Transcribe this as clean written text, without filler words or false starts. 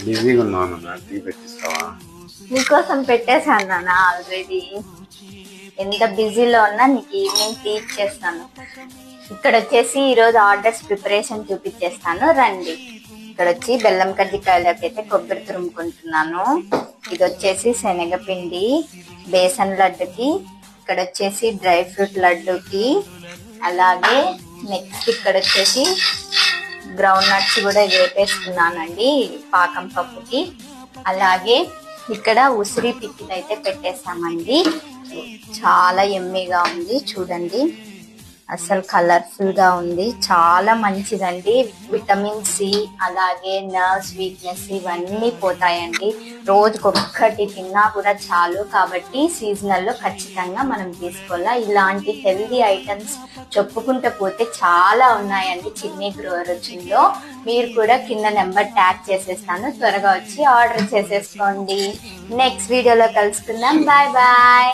బిజీగా ఉన్నాను, టీ పెట్టిస్తావా? నీకోసం పెట్టేశాను నాన్న ఆల్రెడీ. ఎంత బిజీలో ఉన్నా నీకు ఈవినింగ్ టీ ఇచ్చేస్తాను. ఇక్కడ వచ్చేసి ఈరోజు ఆర్డర్స్ ప్రిపరేషన్ చూపించేస్తాను రండి. ఇక్కడ వచ్చి బెల్లం కజ్జికాయలకి అయితే కొబ్బరి తురుముకుంటున్నాను. ఇది వచ్చేసి శనగపిండి బేసన్ లడ్డుకి, ఇక్కడ వచ్చేసి డ్రై ఫ్రూట్ లడ్డుకి, అలాగే నెక్స్ట్ ఇక్కడ వచ్చేసి గ్రౌండ్ నట్స్ కూడా వేపేస్తున్నానండి పాకం పప్పుకి. అలాగే ఇక్కడ ఉసిరి పిక్కిలు అయితే పెట్టేసామండి. చాలా ఎమ్మీగా ఉంది చూడండి, అసలు కలర్ఫుల్ గా ఉంది, చాలా మంచిదండి. విటమిన్ సి అలాగే నర్వ్స్ వీక్నెస్ ఇవన్నీ పోతాయండి. రోజుకొక్కటి తిన్నా కూడా చాలు. కాబట్టి సీజనల్ లో ఖచ్చితంగా మనం తీసుకోవాలా. ఇలాంటి హెల్దీ ఐటమ్స్ చెప్పుకుంటూ పోతే చాలా ఉన్నాయండి చిన్ని గృహ రుచుల్లో. మీరు కూడా కింద నెంబర్ ట్యాగ్ చేసేస్తాను, త్వరగా వచ్చి ఆర్డర్ చేసేసుకోండి. నెక్స్ట్ వీడియోలో కలుసుకుందాం. Bye bye.